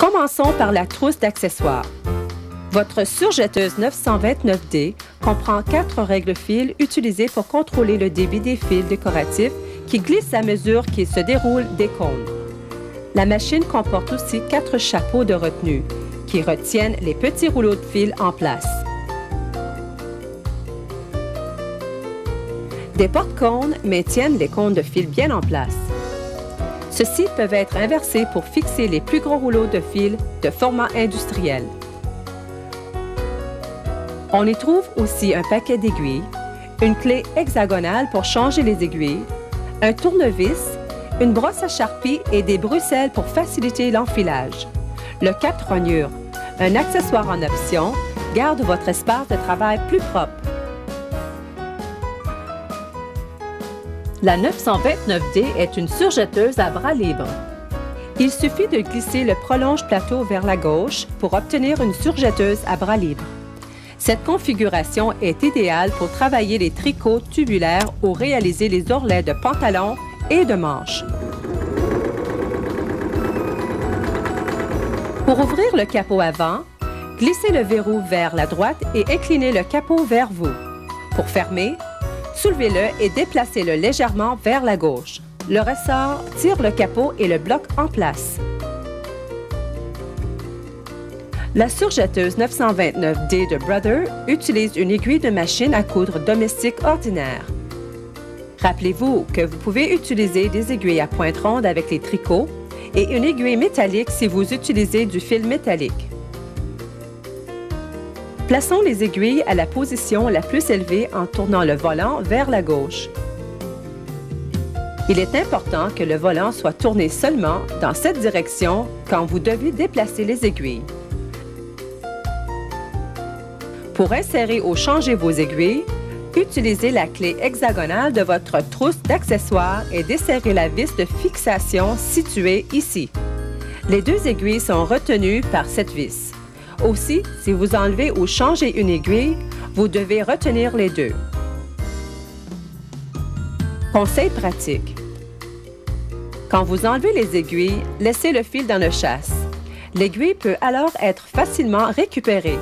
Commençons par la trousse d'accessoires. Votre surjetteuse 929D comprend 4 règle-fils utilisés pour contrôler le débit des fils décoratifs qui glissent à mesure qu'ils se déroulent des cônes. La machine comporte aussi 4 chapeaux de retenue qui retiennent les petits rouleaux de fil en place. Des porte-cônes maintiennent les cônes de fil bien en place. Ceux-ci peuvent être inversés pour fixer les plus gros rouleaux de fil de format industriel. On y trouve aussi un paquet d'aiguilles, une clé hexagonale pour changer les aiguilles, un tournevis, une brosse à charpie et des bruxelles pour faciliter l'enfilage. Le cap-rognure, un accessoire en option, garde votre espace de travail plus propre. La 929D est une surjetteuse à bras libres. Il suffit de glisser le prolonge-plateau vers la gauche pour obtenir une surjetteuse à bras libres. Cette configuration est idéale pour travailler les tricots tubulaires ou réaliser les ourlets de pantalons et de manches. Pour ouvrir le capot avant, glissez le verrou vers la droite et inclinez le capot vers vous. Pour fermer, soulevez-le et déplacez-le légèrement vers la gauche. Le ressort tire le capot et le bloque en place. La surjetteuse 929D de Brother utilise une aiguille de machine à coudre domestique ordinaire. Rappelez-vous que vous pouvez utiliser des aiguilles à pointe ronde avec les tricots et une aiguille métallique si vous utilisez du fil métallique. Plaçons les aiguilles à la position la plus élevée en tournant le volant vers la gauche. Il est important que le volant soit tourné seulement dans cette direction quand vous devez déplacer les aiguilles. Pour insérer ou changer vos aiguilles, utilisez la clé hexagonale de votre trousse d'accessoires et desserrez la vis de fixation située ici. Les 2 aiguilles sont retenues par cette vis. Aussi, si vous enlevez ou changez une aiguille, vous devez retenir les 2. Conseil pratique. Quand vous enlevez les aiguilles, laissez le fil dans le chasse. L'aiguille peut alors être facilement récupérée.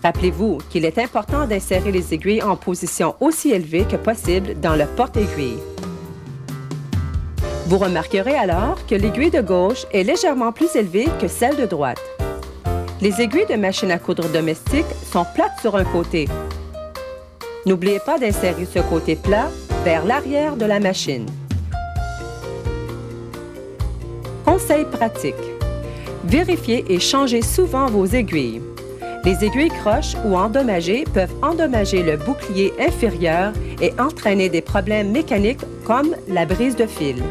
Rappelez-vous qu'il est important d'insérer les aiguilles en position aussi élevée que possible dans le porte-aiguille. Vous remarquerez alors que l'aiguille de gauche est légèrement plus élevée que celle de droite. Les aiguilles de machine à coudre domestique sont plates sur un côté. N'oubliez pas d'insérer ce côté plat vers l'arrière de la machine. Conseil pratique. Vérifiez et changez souvent vos aiguilles. Les aiguilles croches ou endommagées peuvent endommager le bouclier inférieur et entraîner des problèmes mécaniques comme la brise de fil.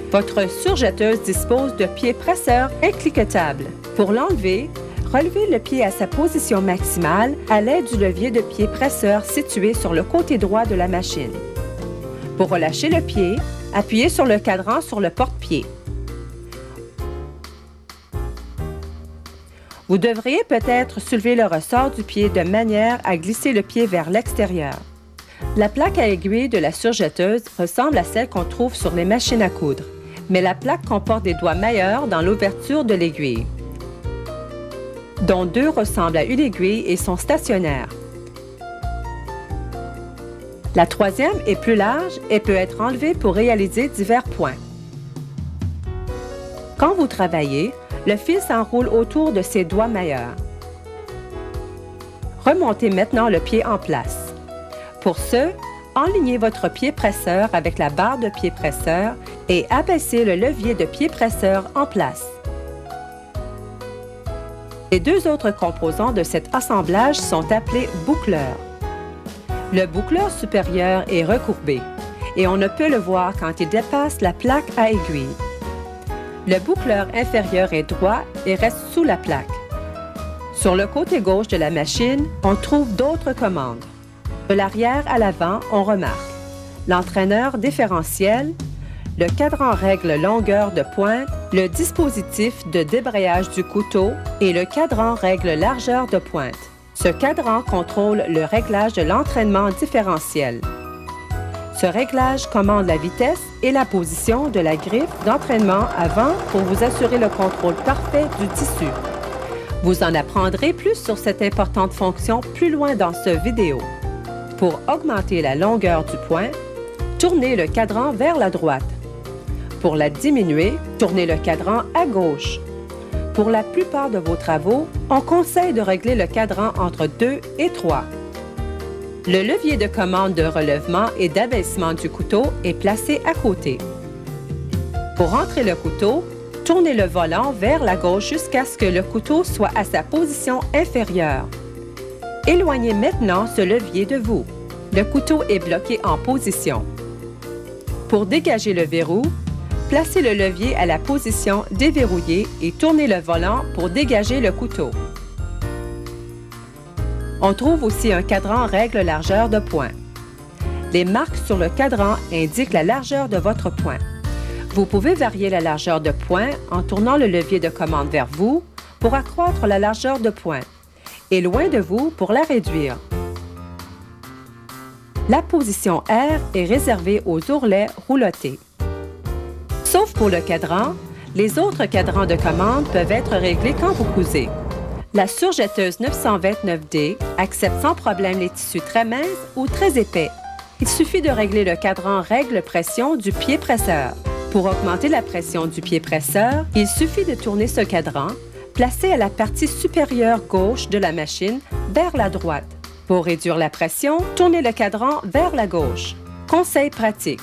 Votre surjetteuse dispose de pieds presseurs incliquetables. Pour l'enlever, relevez le pied à sa position maximale à l'aide du levier de pied presseur situé sur le côté droit de la machine. Pour relâcher le pied, appuyez sur le cadran sur le porte-pied. Vous devriez peut-être soulever le ressort du pied de manière à glisser le pied vers l'extérieur. La plaque à aiguille de la surjetteuse ressemble à celle qu'on trouve sur les machines à coudre, mais la plaque comporte des doigts meilleurs dans l'ouverture de l'aiguille, dont 2 ressemblent à une aiguille et sont stationnaires. La 3e est plus large et peut être enlevée pour réaliser divers points. Quand vous travaillez, le fil s'enroule autour de ses doigts meilleurs. Remontez maintenant le pied en place. Pour ce, enlignez votre pied presseur avec la barre de pied presseur et abaissez le levier de pied presseur en place. Les 2 autres composants de cet assemblage sont appelés boucleurs. Le boucleur supérieur est recourbé et on ne peut le voir quand il dépasse la plaque à aiguille. Le boucleur inférieur est droit et reste sous la plaque. Sur le côté gauche de la machine, on trouve d'autres commandes. De l'arrière à l'avant, on remarque l'entraîneur différentiel, le cadran règle longueur de pointe, le dispositif de débrayage du couteau et le cadran règle largeur de pointe. Ce cadran contrôle le réglage de l'entraînement différentiel. Ce réglage commande la vitesse et la position de la griffe d'entraînement avant pour vous assurer le contrôle parfait du tissu. Vous en apprendrez plus sur cette importante fonction plus loin dans cette vidéo. Pour augmenter la longueur du point, tournez le cadran vers la droite. Pour la diminuer, tournez le cadran à gauche. Pour la plupart de vos travaux, on conseille de régler le cadran entre 2 et 3. Le levier de commande de relèvement et d'abaissement du couteau est placé à côté. Pour rentrer le couteau, tournez le volant vers la gauche jusqu'à ce que le couteau soit à sa position inférieure. Éloignez maintenant ce levier de vous. Le couteau est bloqué en position. Pour dégager le verrou, placez le levier à la position déverrouillée et tournez le volant pour dégager le couteau. On trouve aussi un cadran règle largeur de poing. Les marques sur le cadran indiquent la largeur de votre poing. Vous pouvez varier la largeur de poing en tournant le levier de commande vers vous pour accroître la largeur de poing et loin de vous pour la réduire. La position R est réservée aux ourlets roulotés. Sauf pour le cadran, les autres cadrans de commande peuvent être réglés quand vous cousez. La surjetteuse 929D accepte sans problème les tissus très minces ou très épais. Il suffit de régler le cadran règle pression du pied presseur. Pour augmenter la pression du pied presseur, il suffit de tourner ce cadran, placé à la partie supérieure gauche de la machine, vers la droite. Pour réduire la pression, tournez le cadran vers la gauche. Conseil pratique.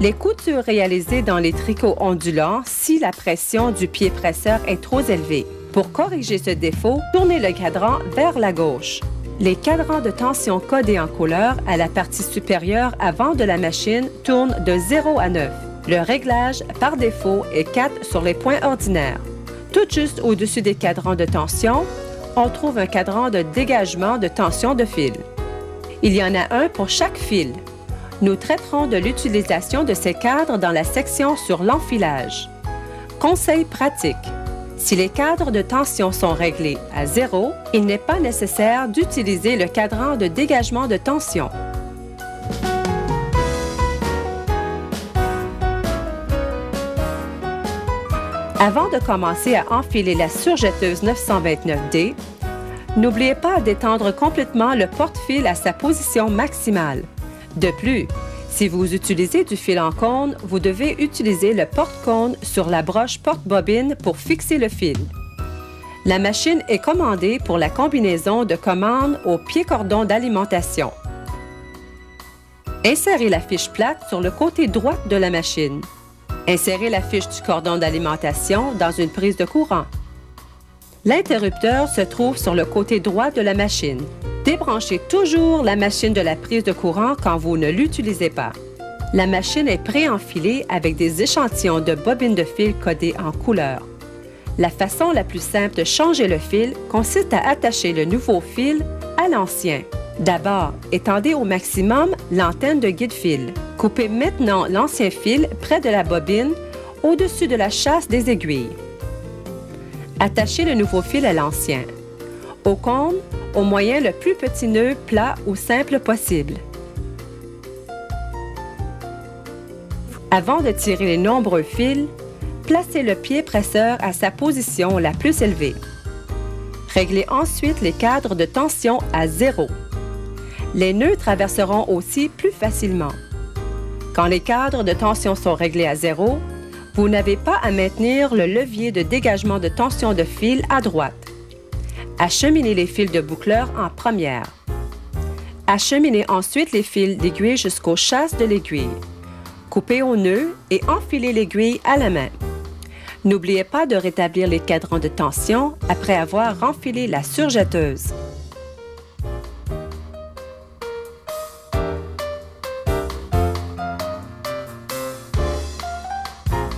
Les coutures réalisées dans les tricots ondulants si la pression du pied presseur est trop élevée. Pour corriger ce défaut, tournez le cadran vers la gauche. Les cadrans de tension codés en couleur à la partie supérieure avant de la machine tournent de 0 à 9. Le réglage par défaut est 4 sur les points ordinaires. Tout juste au-dessus des cadrans de tension, on trouve un cadran de dégagement de tension de fil. Il y en a un pour chaque fil. Nous traiterons de l'utilisation de ces cadres dans la section sur l'enfilage. Conseil pratique. Si les cadres de tension sont réglés à 0, il n'est pas nécessaire d'utiliser le cadran de dégagement de tension. Avant de commencer à enfiler la surjetteuse 929D, n'oubliez pas d'étendre complètement le porte-fil à sa position maximale. De plus, si vous utilisez du fil en cône, vous devez utiliser le porte-cône sur la broche porte-bobine pour fixer le fil. La machine est commandée pour la combinaison de commande au pied-cordon d'alimentation. Insérez la fiche plate sur le côté droit de la machine. Insérez la fiche du cordon d'alimentation dans une prise de courant. L'interrupteur se trouve sur le côté droit de la machine. Débranchez toujours la machine de la prise de courant quand vous ne l'utilisez pas. La machine est pré-enfilée avec des échantillons de bobines de fil codées en couleur. La façon la plus simple de changer le fil consiste à attacher le nouveau fil à l'ancien. D'abord, étendez au maximum l'antenne de guide-fil. Coupez maintenant l'ancien fil près de la bobine, au-dessus de la chasse des aiguilles. Attachez le nouveau fil à l'ancien. Au cône, au moyen le plus petit nœud plat ou simple possible. Avant de tirer les nombreux fils, placez le pied presseur à sa position la plus élevée. Réglez ensuite les cadres de tension à 0. Les nœuds traverseront aussi plus facilement. Quand les cadres de tension sont réglés à 0, vous n'avez pas à maintenir le levier de dégagement de tension de fil à droite. Acheminez les fils de boucleur en première. Acheminez ensuite les fils d'aiguille jusqu'aux chasses de l'aiguille. Coupez au nœud et enfilez l'aiguille à la main. N'oubliez pas de rétablir les cadrans de tension après avoir renfilé la surjetteuse.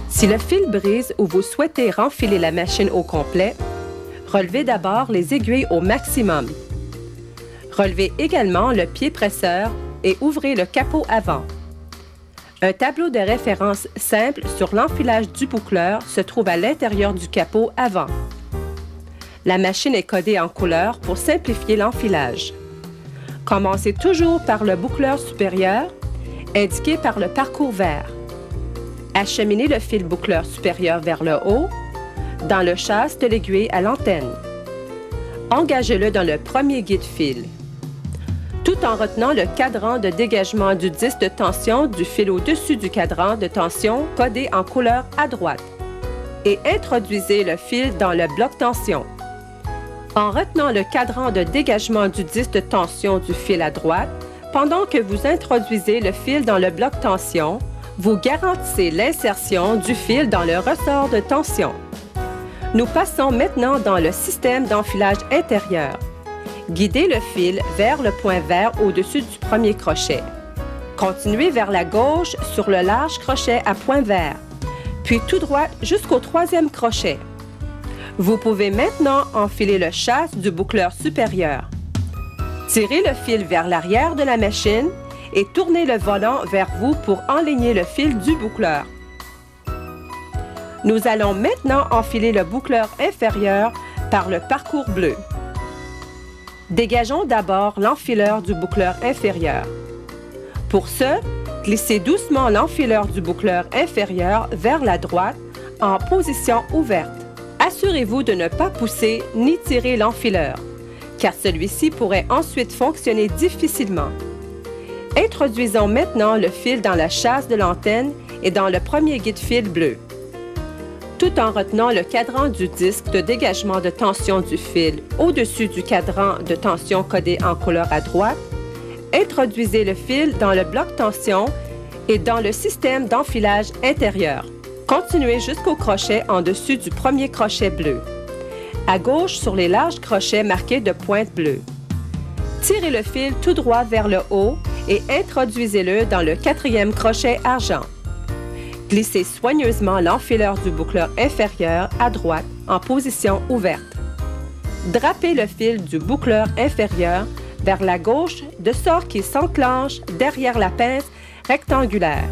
Si le fil brise ou vous souhaitez renfiler la machine au complet, relevez d'abord les aiguilles au maximum. Relevez également le pied presseur et ouvrez le capot avant. Un tableau de référence simple sur l'enfilage du boucleur se trouve à l'intérieur du capot avant. La machine est codée en couleur pour simplifier l'enfilage. Commencez toujours par le boucleur supérieur. indiqué par le parcours vert. Acheminez le fil boucleur supérieur vers le haut, dans le chasse de l'aiguille à l'antenne. Engagez-le dans le premier guide-fil, tout en retenant le cadran de dégagement du disque de tension du fil au-dessus du cadran de tension codé en couleur à droite, et introduisez le fil dans le bloc tension. En retenant le cadran de dégagement du disque de tension du fil à droite, pendant que vous introduisez le fil dans le bloc tension, vous garantissez l'insertion du fil dans le ressort de tension. Nous passons maintenant dans le système d'enfilage intérieur. Guidez le fil vers le point vert au-dessus du premier crochet. Continuez vers la gauche sur le large crochet à point vert, puis tout droit jusqu'au troisième crochet. Vous pouvez maintenant enfiler le chasse du boucleur supérieur. Tirez le fil vers l'arrière de la machine et tournez le volant vers vous pour enligner le fil du boucleur. Nous allons maintenant enfiler le boucleur inférieur par le parcours bleu. Dégageons d'abord l'enfileur du boucleur inférieur. Pour ce, glissez doucement l'enfileur du boucleur inférieur vers la droite en position ouverte. Assurez-vous de ne pas pousser ni tirer l'enfileur, car celui-ci pourrait ensuite fonctionner difficilement. Introduisons maintenant le fil dans la chasse de l'antenne et dans le premier guide-fil bleu. Tout en retenant le cadran du disque de dégagement de tension du fil au-dessus du cadran de tension codé en couleur à droite, introduisez le fil dans le bloc tension et dans le système d'enfilage intérieur. Continuez jusqu'au crochet en dessus du premier crochet bleu. À gauche sur les larges crochets marqués de pointe bleue. Tirez le fil tout droit vers le haut et introduisez-le dans le quatrième crochet argent. Glissez soigneusement l'enfileur du boucleur inférieur à droite en position ouverte. Drapez le fil du boucleur inférieur vers la gauche de sorte qu'il s'enclenche derrière la pince rectangulaire.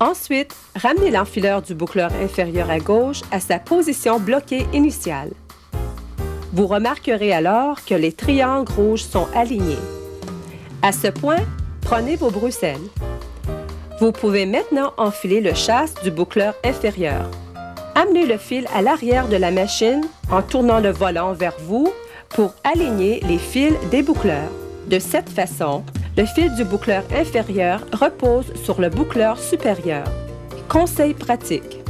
Ensuite, ramenez l'enfileur du boucleur inférieur à gauche à sa position bloquée initiale. Vous remarquerez alors que les triangles rouges sont alignés. À ce point, prenez vos bruxelles. Vous pouvez maintenant enfiler le chasse du boucleur inférieur. Amenez le fil à l'arrière de la machine en tournant le volant vers vous pour aligner les fils des boucleurs. De cette façon, le fil du boucleur inférieur repose sur le boucleur supérieur. Conseil pratique.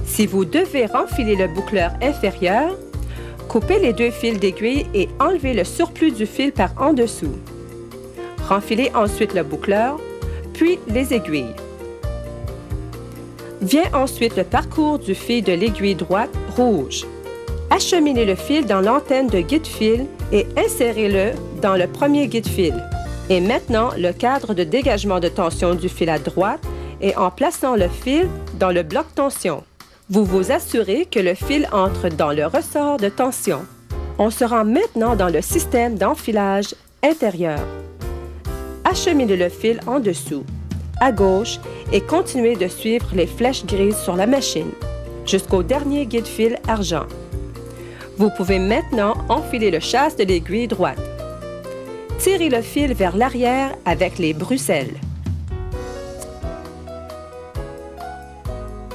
Si vous devez renfiler le boucleur inférieur, coupez les deux fils d'aiguille et enlevez le surplus du fil par en dessous. Renfilez ensuite le boucleur, puis les aiguilles. Vient ensuite le parcours du fil de l'aiguille droite rouge. Acheminez le fil dans l'antenne de guide-fil et insérez-le dans le premier guide-fil. Et maintenant le cadre de dégagement de tension du fil à droite et en plaçant le fil dans le bloc tension. Vous vous assurez que le fil entre dans le ressort de tension. On se rend maintenant dans le système d'enfilage intérieur. Acheminez le fil en dessous, à gauche et continuez de suivre les flèches grises sur la machine jusqu'au dernier guide-fil argent. Vous pouvez maintenant enfiler le chasse de l'aiguille droite. Tirez le fil vers l'arrière avec les bruxelles.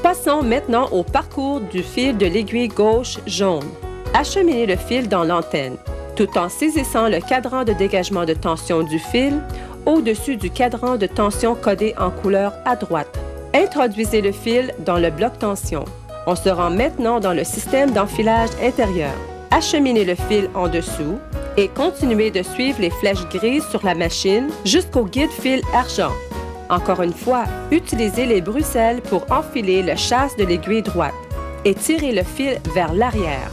Passons maintenant au parcours du fil de l'aiguille gauche jaune. Acheminez le fil dans l'antenne, tout en saisissant le cadran de dégagement de tension du fil au-dessus du cadran de tension codé en couleur à droite. Introduisez le fil dans le bloc tension. On se rend maintenant dans le système d'enfilage intérieur. Acheminez le fil en dessous et continuez de suivre les flèches grises sur la machine jusqu'au guide-fil argent. Encore une fois, utilisez les bruxelles pour enfiler le chasse de l'aiguille droite et tirez le fil vers l'arrière.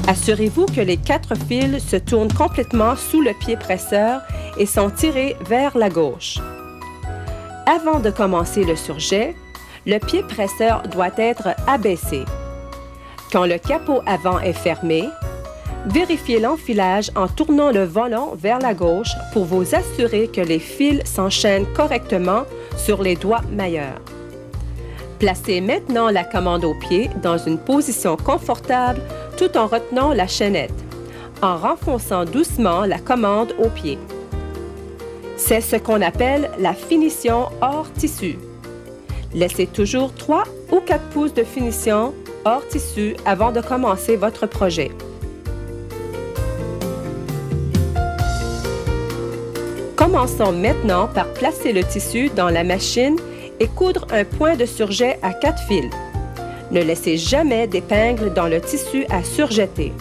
Assurez-vous que les 4 fils se tournent complètement sous le pied presseur et sont tirés vers la gauche. Avant de commencer le surjet, le pied presseur doit être abaissé. Quand le capot avant est fermé, vérifiez l'enfilage en tournant le volant vers la gauche pour vous assurer que les fils s'enchaînent correctement sur les doigts mailleurs. Placez maintenant la commande au pied dans une position confortable tout en retenant la chaînette. en renfonçant doucement la commande au pied. C'est ce qu'on appelle la finition hors tissu. Laissez toujours 3 ou 4 pouces de finition hors tissu avant de commencer votre projet. Commençons maintenant par placer le tissu dans la machine et coudre un point de surjet à 4 fils. Ne laissez jamais d'épingle dans le tissu à surjeter.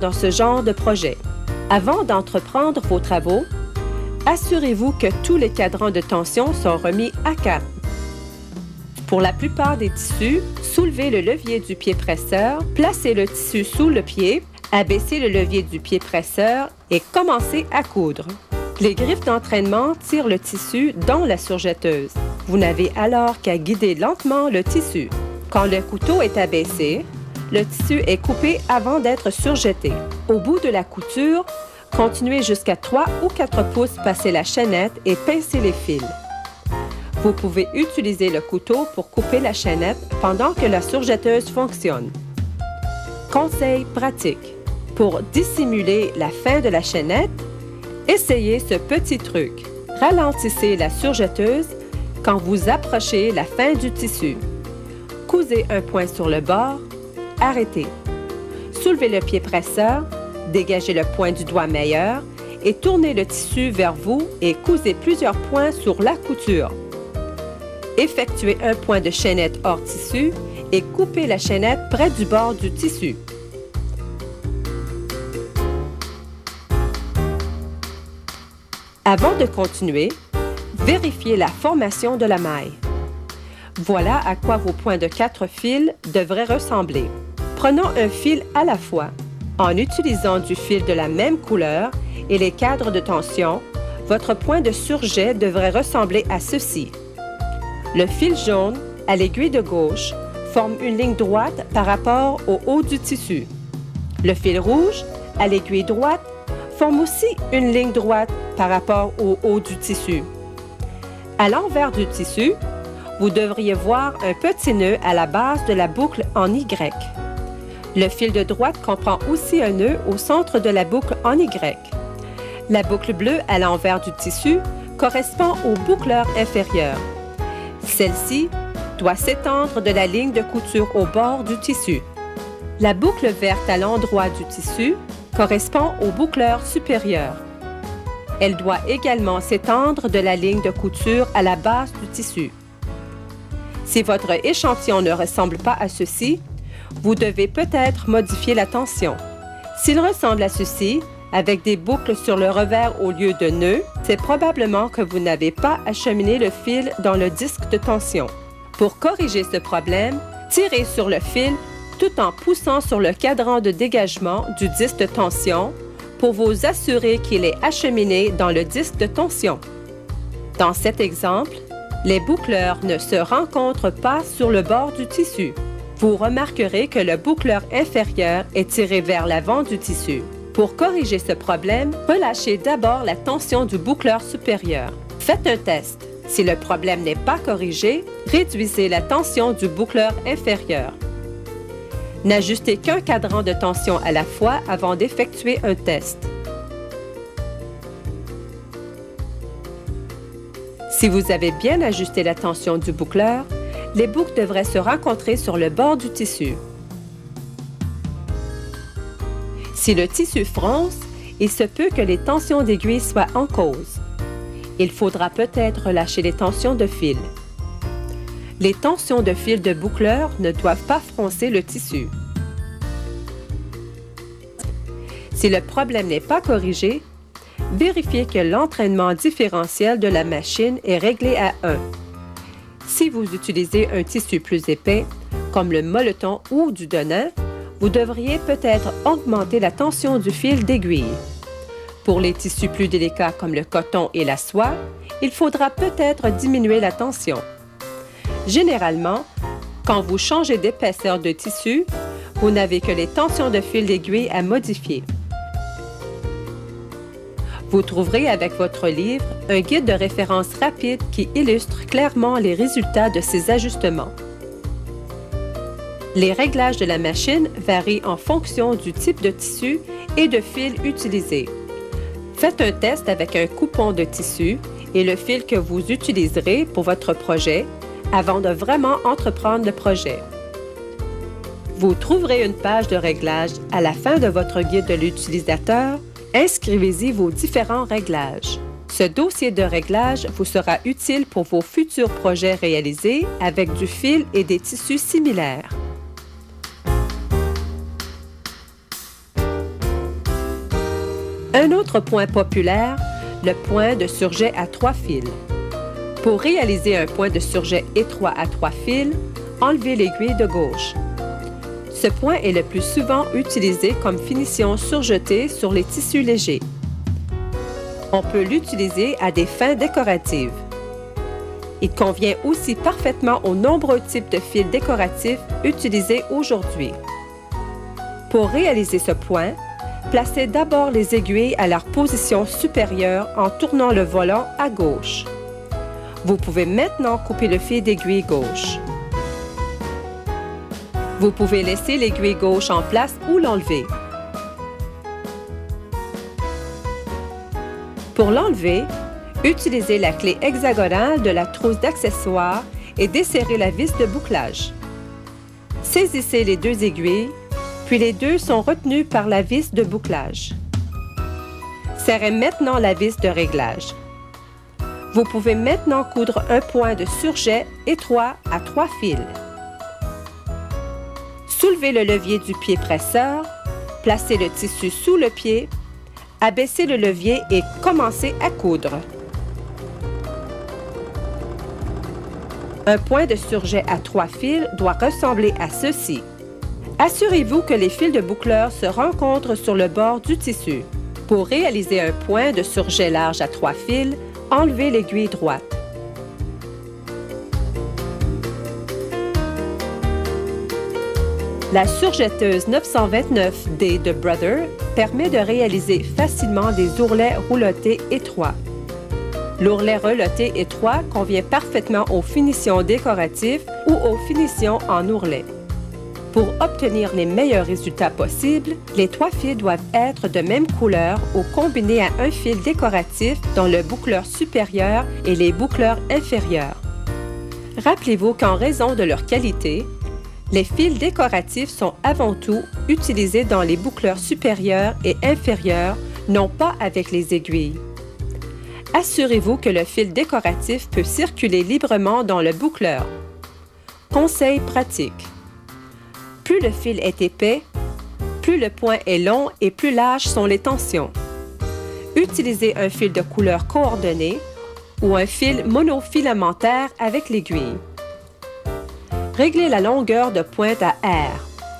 Dans ce genre de projet. Avant d'entreprendre vos travaux, assurez-vous que tous les cadrans de tension sont remis à cap. Pour la plupart des tissus, soulevez le levier du pied presseur, placez le tissu sous le pied, abaissez le levier du pied presseur et commencez à coudre. Les griffes d'entraînement tirent le tissu dans la surjetteuse. Vous n'avez alors qu'à guider lentement le tissu. Quand le couteau est abaissé, le tissu est coupé avant d'être surjeté. Au bout de la couture, continuez jusqu'à 3 ou 4 pouces passer la chaînette et pincer les fils. Vous pouvez utiliser le couteau pour couper la chaînette pendant que la surjetteuse fonctionne. Conseil pratique. Pour dissimuler la fin de la chaînette, essayez ce petit truc. Ralentissez la surjetteuse quand vous approchez la fin du tissu. Cousez un point sur le bord, arrêtez. Soulevez le pied presseur, dégagez le point du doigt meilleur et tournez le tissu vers vous et cousez plusieurs points sur la couture. Effectuez un point de chaînette hors tissu et coupez la chaînette près du bord du tissu. Avant de continuer, vérifiez la formation de la maille. Voilà à quoi vos points de 4 fils devraient ressembler. Prenons un fil à la fois. En utilisant du fil de la même couleur et les cadres de tension, votre point de surjet devrait ressembler à ceci. Le fil jaune, à l'aiguille de gauche, forme une ligne droite par rapport au haut du tissu. Le fil rouge, à l'aiguille droite, forme aussi une ligne droite par rapport au haut du tissu. À l'envers du tissu, vous devriez voir un petit nœud à la base de la boucle en Y. Le fil de droite comprend aussi un nœud au centre de la boucle en Y. La boucle bleue à l'envers du tissu correspond au boucleur inférieur. Celle-ci doit s'étendre de la ligne de couture au bord du tissu. La boucle verte à l'endroit du tissu correspond au boucleur supérieur. Elle doit également s'étendre de la ligne de couture à la base du tissu. Si votre échantillon ne ressemble pas à ceci, vous devez peut-être modifier la tension. S'il ressemble à ceci, avec des boucles sur le revers au lieu de nœuds, c'est probablement que vous n'avez pas acheminé le fil dans le disque de tension. Pour corriger ce problème, tirez sur le fil tout en poussant sur le cadran de dégagement du disque de tension pour vous assurer qu'il est acheminé dans le disque de tension. Dans cet exemple, les boucleurs ne se rencontrent pas sur le bord du tissu. Vous remarquerez que le boucleur inférieur est tiré vers l'avant du tissu. Pour corriger ce problème, relâchez d'abord la tension du boucleur supérieur. Faites un test. Si le problème n'est pas corrigé, réduisez la tension du boucleur inférieur. N'ajustez qu'un cadran de tension à la fois avant d'effectuer un test. Si vous avez bien ajusté la tension du boucleur, les boucles devraient se rencontrer sur le bord du tissu. Si le tissu fronce, il se peut que les tensions d'aiguille soient en cause. Il faudra peut-être relâcher les tensions de fil. Les tensions de fil de boucleur ne doivent pas froncer le tissu. Si le problème n'est pas corrigé, vérifiez que l'entraînement différentiel de la machine est réglé à 1. Si vous utilisez un tissu plus épais, comme le molleton ou du denain, vous devriez peut-être augmenter la tension du fil d'aiguille. Pour les tissus plus délicats comme le coton et la soie, il faudra peut-être diminuer la tension. Généralement, quand vous changez d'épaisseur de tissu, vous n'avez que les tensions de fil d'aiguille à modifier. Vous trouverez avec votre livre un guide de référence rapide qui illustre clairement les résultats de ces ajustements. Les réglages de la machine varient en fonction du type de tissu et de fil utilisé. Faites un test avec un coupon de tissu et le fil que vous utiliserez pour votre projet avant de vraiment entreprendre le projet. Vous trouverez une page de réglage à la fin de votre guide de l'utilisateur. Inscrivez-y vos différents réglages. Ce dossier de réglage vous sera utile pour vos futurs projets réalisés avec du fil et des tissus similaires. Un autre point populaire, le point de surjet à 3 fils. Pour réaliser un point de surjet étroit à 3 fils, enlevez l'aiguille de gauche. Ce point est le plus souvent utilisé comme finition surjetée sur les tissus légers. On peut l'utiliser à des fins décoratives. Il convient aussi parfaitement aux nombreux types de fils décoratifs utilisés aujourd'hui. Pour réaliser ce point, placez d'abord les aiguilles à leur position supérieure en tournant le volant à gauche. Vous pouvez maintenant couper le fil d'aiguille gauche. Vous pouvez laisser l'aiguille gauche en place ou l'enlever. Pour l'enlever, utilisez la clé hexagonale de la trousse d'accessoires et desserrez la vis de bouclage. Saisissez les 2 aiguilles, puis les 2 sont retenus par la vis de bouclage. Serrez maintenant la vis de réglage. Vous pouvez maintenant coudre un point de surjet étroit à 3 fils. Soulevez le levier du pied presseur, placez le tissu sous le pied, abaissez le levier et commencez à coudre. Un point de surjet à 3 fils doit ressembler à ceci. Assurez-vous que les fils de boucleur se rencontrent sur le bord du tissu. Pour réaliser un point de surjet large à 3 fils, enlevez l'aiguille droite. La surjetteuse 929D de Brother permet de réaliser facilement des ourlets roulotés étroits. L'ourlet reloté étroit convient parfaitement aux finitions décoratives ou aux finitions en ourlet. Pour obtenir les meilleurs résultats possibles, les 3 fils doivent être de même couleur ou combinés à un fil décoratif dans le boucleur supérieur et les boucleurs inférieurs. Rappelez-vous qu'en raison de leur qualité, les fils décoratifs sont avant tout utilisés dans les boucleurs supérieurs et inférieurs, non pas avec les aiguilles. Assurez-vous que le fil décoratif peut circuler librement dans le boucleur. Conseil pratique. Plus le fil est épais, plus le point est long et plus larges sont les tensions. Utilisez un fil de couleur coordonnée ou un fil monofilamentaire avec l'aiguille. Réglez la longueur de pointe à R,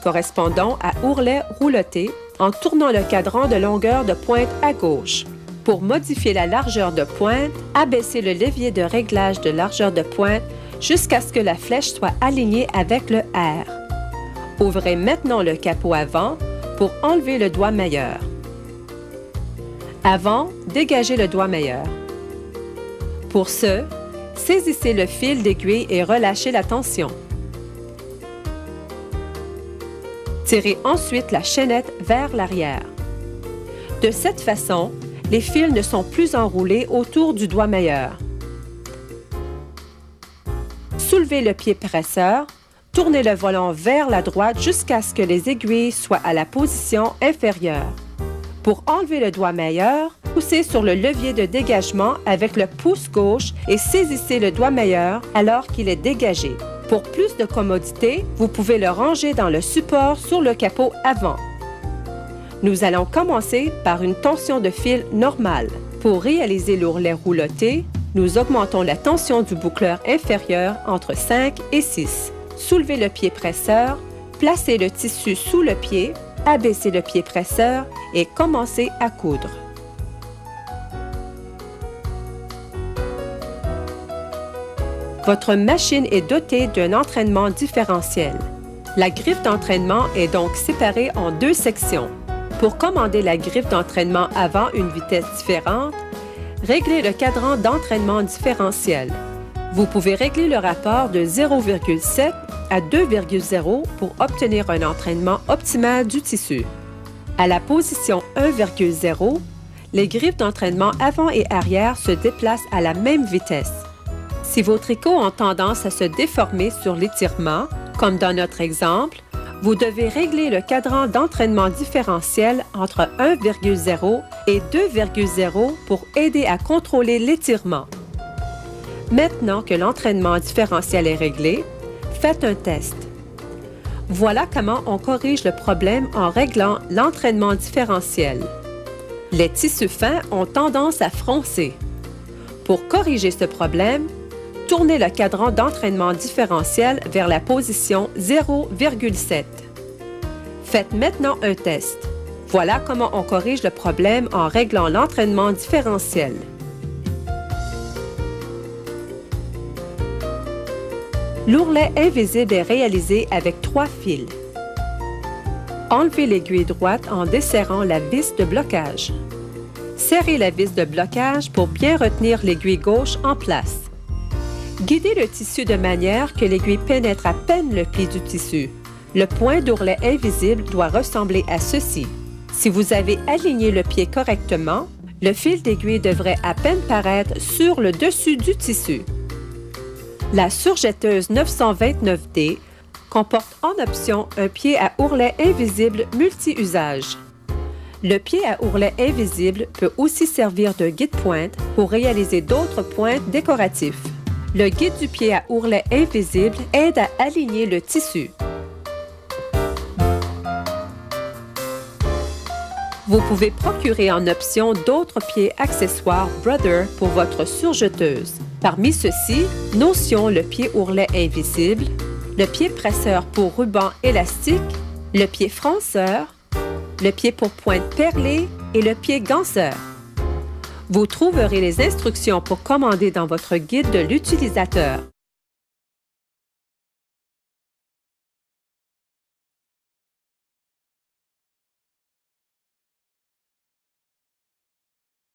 correspondant à ourlet rouloté, en tournant le cadran de longueur de pointe à gauche. Pour modifier la largeur de pointe, abaissez le levier de réglage de largeur de pointe jusqu'à ce que la flèche soit alignée avec le R. Ouvrez maintenant le capot avant pour enlever le doigt mailleur. Avant, dégagez le doigt mailleur. Pour ce, saisissez le fil d'aiguille et relâchez la tension. Tirez ensuite la chaînette vers l'arrière. De cette façon, les fils ne sont plus enroulés autour du doigt mailleur. Soulevez le pied presseur, tournez le volant vers la droite jusqu'à ce que les aiguilles soient à la position inférieure. Pour enlever le doigt mailleur, poussez sur le levier de dégagement avec le pouce gauche et saisissez le doigt mailleur alors qu'il est dégagé. Pour plus de commodité, vous pouvez le ranger dans le support sur le capot avant. Nous allons commencer par une tension de fil normale. Pour réaliser l'ourlet rouloté, nous augmentons la tension du boucleur inférieur entre 5 et 6. Soulevez le pied presseur, placez le tissu sous le pied, abaissez le pied presseur et commencez à coudre. Votre machine est dotée d'un entraînement différentiel. La griffe d'entraînement est donc séparée en 2 sections. Pour commander la griffe d'entraînement avant une vitesse différente, réglez le cadran d'entraînement différentiel. Vous pouvez régler le rapport de 0,7 à 2,0 pour obtenir un entraînement optimal du tissu. À la position 1,0, les griffes d'entraînement avant et arrière se déplacent à la même vitesse. Si vos tricots ont tendance à se déformer sur l'étirement, comme dans notre exemple, vous devez régler le cadran d'entraînement différentiel entre 1,0 et 2,0 pour aider à contrôler l'étirement. Maintenant que l'entraînement différentiel est réglé, faites un test. Voilà comment on corrige le problème en réglant l'entraînement différentiel. Les tissus fins ont tendance à froncer. Pour corriger ce problème, tournez le cadran d'entraînement différentiel vers la position 0,7. Faites maintenant un test. Voilà comment on corrige le problème en réglant l'entraînement différentiel. L'ourlet invisible est réalisé avec 3 fils. Enlevez l'aiguille droite en desserrant la vis de blocage. Serrez la vis de blocage pour bien retenir l'aiguille gauche en place. Guidez le tissu de manière que l'aiguille pénètre à peine le pli du tissu. Le point d'ourlet invisible doit ressembler à ceci. Si vous avez aligné le pied correctement, le fil d'aiguille devrait à peine paraître sur le dessus du tissu. La surjetteuse 929D comporte en option un pied à ourlet invisible multi-usage. Le pied à ourlet invisible peut aussi servir de guide-pointe pour réaliser d'autres pointes décoratifs. Le guide du pied à ourlet invisible aide à aligner le tissu. Vous pouvez procurer en option d'autres pieds accessoires Brother pour votre surjeteuse. Parmi ceux-ci, notion le pied ourlet invisible, le pied presseur pour ruban élastique, le pied fronceur, le pied pour pointe perlée et le pied ganseur. Vous trouverez les instructions pour commander dans votre guide de l'utilisateur.